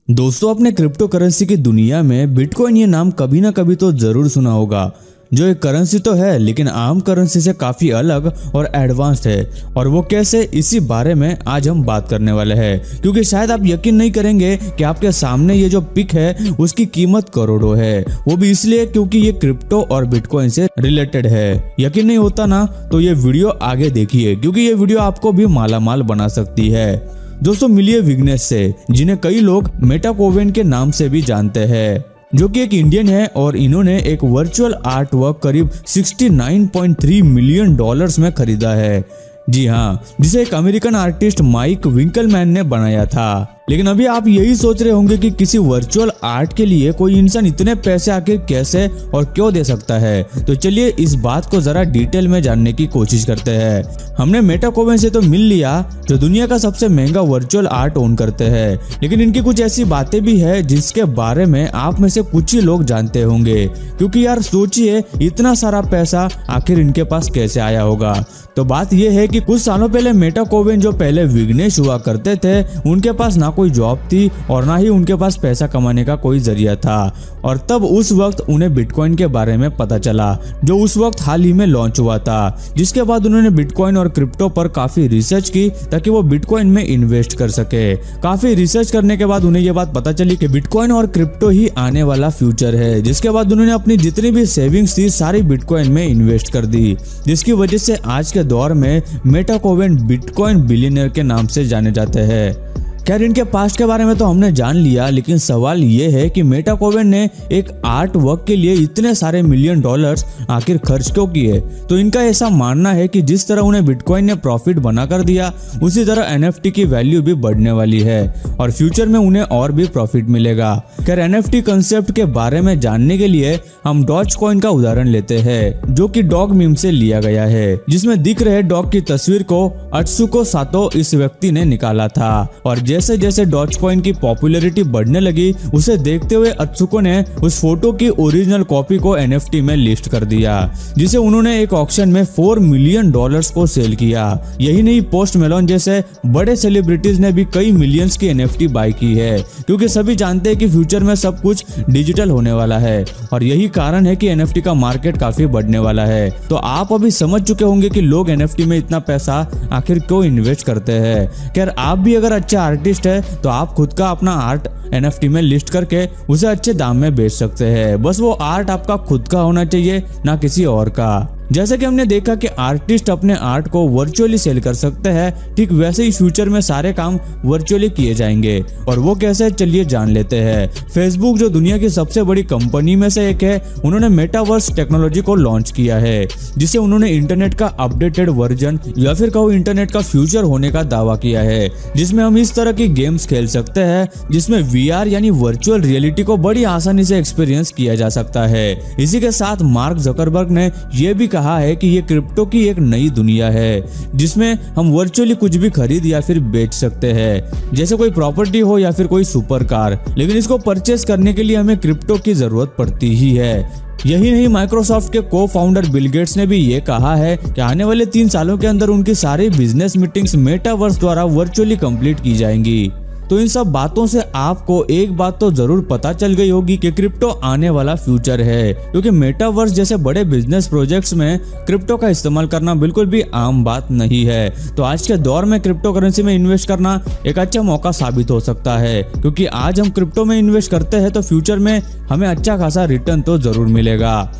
दोस्तों, अपने crypto currency की दुनिया में बिटकॉइन ये नाम कभी ना कभी तो जरूर सुना होगा। जो एक करेंसी तो है लेकिन आम करेंसी से काफी अलग और एडवांस्ड है। और वो कैसे, इसी बारे में आज हम बात करने वाले हैं। क्योंकि शायद आप यकीन नहीं करेंगे कि आपके सामने ये जो पिक है उसकी कीमत करोड़ों है। वो भी इसलिए क्योंकि ये क्रिप्टो और बिटकॉइन से रिलेटेड है। यकीन नहीं होता ना, तो ये वीडियो आगे देखिए क्योंकि ये वीडियो आपको भी मालामाल बना सकती है। दोस्तों, मिलिए विघ्नेश से, जिन्हें कई लोग मेटाकोवेन के नाम से भी जानते हैं, जो कि एक इंडियन है और इन्होंने एक वर्चुअल आर्ट वर्क करीब 69.3 मिलियन डॉलर्स में खरीदा है। जी हाँ, जिसे एक अमेरिकन आर्टिस्ट माइक विंकलमैन ने बनाया था। लेकिन अभी आप यही सोच रहे होंगे कि किसी वर्चुअल आर्ट के लिए कोई इंसान इतने पैसे आखिर कैसे और क्यों दे सकता है। तो चलिए इस बात को जरा डिटेल में जानने की कोशिश करते हैं। हमने मेटाकोवेन से तो मिल लिया, जो दुनिया का सबसे महंगा वर्चुअल आर्ट ओन करते हैं, लेकिन इनकी कुछ ऐसी बातें भी है जिसके बारे में आप में से कुछ ही लोग जानते होंगे। क्योंकि यार सोचिए, इतना सारा पैसा आखिर इनके पास कैसे आया होगा। तो बात यह है कि कुछ सालों पहले मेटाकोवेन जो पहले विघ्नेश हुआ करते थे, उनके पास ना कोई जॉब थी और ना ही उनके पास पैसा कमाने का कोई जरिया था। और तब उस वक्त उन्हें बिटकॉइन के बारे में पता चला, जो उस वक्त हाल ही में लॉन्च हुआ था। जिसके बाद उन्होंने बिटकॉइन और क्रिप्टो पर काफी रिसर्च की ताकि वो बिटकॉइन में इन्वेस्ट कर सके। काफी रिसर्च करने के बाद उन्हें यह बात पता चली कि बिटकॉइन और क्रिप्टो ही आने वाला फ्यूचर है। जिसके बाद उन्होंने अपनी जितनी भी सेविंग्स थी सारी बिटकॉइन में इन्वेस्ट कर दी, जिसकी वजह से आज के दौर में मेटाकोवेन बिटकॉइन बिलियनर के नाम से जाने जाते हैं। खैर, इनके पास्ट के बारे में तो हमने जान लिया, लेकिन सवाल ये है कि मेटाकोवेन ने एक आर्ट वर्क के लिए इतने सारे मिलियन डॉलर्स आखिर खर्च क्यों किए। तो इनका ऐसा मानना है कि जिस तरह उन्हें बिटकॉइन ने प्रॉफिट बना कर दिया, उसी तरह एनएफटी की वैल्यू भी बढ़ने वाली है और फ्यूचर में उन्हें और भी प्रॉफिट मिलेगा। खैर, एनएफटी कंसेप्ट के बारे में जानने के लिए हम डॉज कॉइन का उदाहरण लेते हैं, जो कि डॉग मीम से लिया गया है, जिसमें दिख रहे डॉग की तस्वीर को अत्सुको सातो इस व्यक्ति ने निकाला था। और जैसे जैसे डॉज कॉइन की पॉपुलैरिटी बढ़ने लगी, उसे देखते हुए अत्सुको ने उस फोटो की ओरिजिनल कॉपी को एनएफटी में लिस्ट कर दिया, जिसे उन्होंने एक ऑक्शन में 4 मिलियन डॉलर्स को सेल किया। यही नहीं, पोस्ट मेलोन जैसे बड़े सेलिब्रिटीज ने भी कई मिलियंस की एनएफटी बाय की है, क्योंकि सभी जानते हैं कि फ्यूचर में सब कुछ डिजिटल होने वाला है और यही कारण है कि एनएफटी का मार्केट काफी बढ़ने वाला है। तो आप अभी समझ चुके होंगे कि लोग एनएफटी में इतना पैसा आखिर क्यों इन्वेस्ट करते हैं। खैर, आप भी अगर अच्छे आर्टिस्ट है तो आप खुद का अपना आर्ट एनएफटी में लिस्ट करके उसे अच्छे दाम में बेच सकते हैं। बस वो आर्ट आपका खुद का होना चाहिए, ना किसी और का। जैसे कि हमने देखा कि आर्टिस्ट अपने आर्ट को वर्चुअली सेल कर सकते हैं, ठीक वैसे ही फ्यूचर में सारे काम वर्चुअली किए जाएंगे। और वो कैसे, चलिए जान लेते हैं। फेसबुक, जो दुनिया की सबसे बड़ी कंपनी में से एक है, उन्होंने मेटावर्स टेक्नोलॉजी को लॉन्च किया है, जिसे उन्होंने इंटरनेट का अपडेटेड वर्जन या फिर कहो इंटरनेट का फ्यूचर होने का दावा किया है, जिसमें हम इस तरह की गेम्स खेल सकते हैं जिसमें वीआर यानी वर्चुअल रियलिटी को बड़ी आसानी से एक्सपीरियंस किया जा सकता है। इसी के साथ मार्क जकरबर्ग ने यह भी कहा है कि ये क्रिप्टो की एक नई दुनिया है, जिसमें हम वर्चुअली कुछ भी खरीद या फिर बेच सकते हैं, जैसे कोई प्रॉपर्टी हो या फिर कोई सुपर कार। लेकिन इसको परचेस करने के लिए हमें क्रिप्टो की जरूरत पड़ती ही है। यही नहीं, माइक्रोसॉफ्ट के को फाउंडर बिल गेट्स ने भी ये कहा है कि आने वाले 3 सालों के अंदर उनकी सारी बिजनेस मीटिंग्स मेटावर्स द्वारा वर्चुअली कंप्लीट की जाएंगी। तो इन सब बातों से आपको एक बात तो जरूर पता चल गई होगी कि क्रिप्टो आने वाला फ्यूचर है, क्योंकि मेटावर्स जैसे बड़े बिजनेस प्रोजेक्ट्स में क्रिप्टो का इस्तेमाल करना बिल्कुल भी आम बात नहीं है। तो आज के दौर में क्रिप्टो करेंसी में इन्वेस्ट करना एक अच्छा मौका साबित हो सकता है, क्योंकि आज हम क्रिप्टो में इन्वेस्ट करते हैं तो फ्यूचर में हमें अच्छा खासा रिटर्न तो जरूर मिलेगा।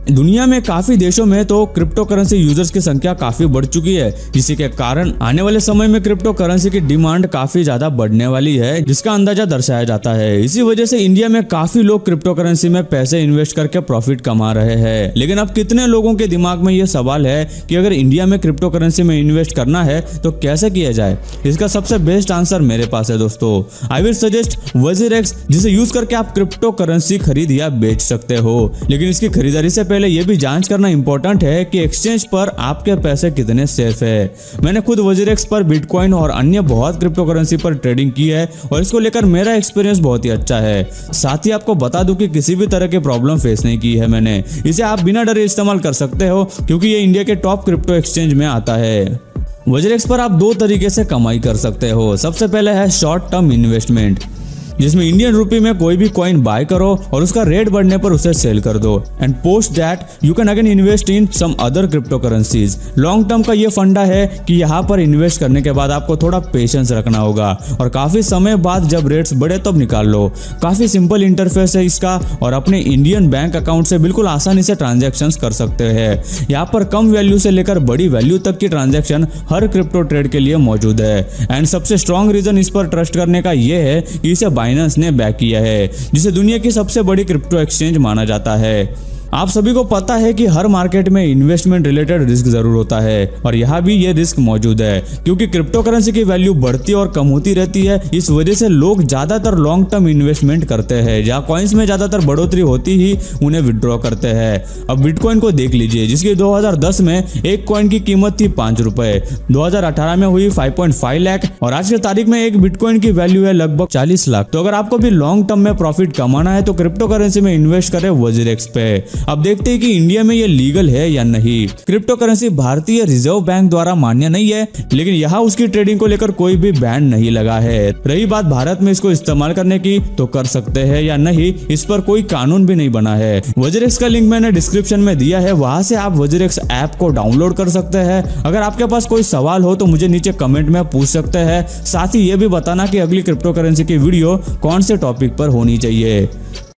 दुनिया में काफी देशों में तो क्रिप्टो करेंसी यूजर्स की संख्या काफी बढ़ चुकी है, जिसके के कारण आने वाले समय में क्रिप्टो करेंसी की डिमांड काफी ज्यादा बढ़ने वाली है, जिसका अंदाजा दर्शाया जाता है। इसी वजह से इंडिया में काफी लोग क्रिप्टो करेंसी में पैसे इन्वेस्ट करके प्रॉफिट कमा रहे हैं। लेकिन अब कितने लोगों के दिमाग में ये सवाल है कि अगर इंडिया में क्रिप्टो करेंसी में इन्वेस्ट करना है तो कैसे किया जाए। इसका सबसे बेस्ट आंसर मेरे पास है दोस्तों। आई विल सजेस्ट वजीरेक्स, जिसे यूज करके आप क्रिप्टो करेंसी खरीद या बेच सकते हो। लेकिन इसकी खरीदारी से पहले यह भी जांच करना इंपॉर्टेंट है कि एक्सचेंज पर आपके पैसे कितने सेफ है। मैंने खुद वजीरेक्स पर बिटकॉइन और अन्य बहुत क्रिप्टो करेंसी पर ट्रेडिंग की है और इसको लेकर मेरा एक्सपीरियंस बहुत ही अच्छा है। साथ ही आपको बता दूं कि किसी भी तरह की प्रॉब्लम फेस नहीं की है मैंने। इसे आप बिना डरे इस्तेमाल कर सकते हो, क्योंकि ये इंडिया के टॉप क्रिप्टो एक्सचेंज में आता है। वजीरेक्स पर आप 2 तरीके से कमाई कर सकते हो। सबसे पहले है शॉर्ट टर्म इन्वेस्टमेंट। जिसमें इंडियन रुपी में कोई भी कॉइन बाय करो और उसका रेट बढ़ने पर उसे सेल कर दो and post that you can again invest in some other crypto currencies. Long term का ये फंडा है कि यहाँ पर इन्वेस्ट करने के बाद आपको थोड़ा पेशेंस रखना होगा और काफी समय बाद जब रेट्स बढ़े तब निकाल लो। काफी सिंपल इंटरफेस है इसका और अपने इंडियन बैंक अकाउंट से बिल्कुल आसानी से ट्रांजैक्शंस कर सकते हैं। यहाँ पर कम वैल्यू से लेकर बड़ी वैल्यू तक की ट्रांजैक्शन हर क्रिप्टो ट्रेड के लिए मौजूद है एंड सबसे स्ट्रॉन्ग रीजन इस पर ट्रस्ट करने का यह है कि इसे बाइनेंस ने बैक किया है, जिसे दुनिया की सबसे बड़ी क्रिप्टो एक्सचेंज माना जाता है। आप सभी को पता है कि हर मार्केट में इन्वेस्टमेंट रिलेटेड रिस्क जरूर होता है और यहाँ भी ये रिस्क मौजूद है क्योंकि क्रिप्टो करेंसी की वैल्यू बढ़ती और कम होती रहती है। इस वजह से लोग ज्यादातर लॉन्ग टर्म इन्वेस्टमेंट करते हैं, जहाँ कॉइन्स में ज्यादातर बढ़ोतरी होती ही उन्हें विड्रॉ करते हैं। अब बिटकॉइन को देख लीजिए, जिसकी 2010 में एक कॉइन की कीमत थी 5 रुपए, 2018 में हुई 5.5 लाख और आज की तारीख में एक बिटकॉइन की वैल्यू है लगभग 40 लाख। तो अगर आपको भी लॉन्ग टर्म में प्रॉफिट कमाना है तो क्रिप्टो करेंसी में इन्वेस्ट करें वजीरेक्स पे। अब देखते हैं कि इंडिया में ये लीगल है या नहीं। क्रिप्टो करेंसी भारतीय रिजर्व बैंक द्वारा मान्य नहीं है, लेकिन यहाँ उसकी ट्रेडिंग को लेकर कोई भी बैन नहीं लगा है। रही बात भारत में इसको इस्तेमाल करने की, तो कर सकते हैं या नहीं इस पर कोई कानून भी नहीं बना है। वजीरेक्स का लिंक मैंने डिस्क्रिप्शन में दिया है, वहां से आप वजीरेक्स ऐप को डाउनलोड कर सकते हैं। अगर आपके पास कोई सवाल हो तो मुझे नीचे कमेंट में पूछ सकते हैं। साथ ही ये भी बताना कि अगली क्रिप्टो करेंसी की वीडियो कौन से टॉपिक पर होनी चाहिए।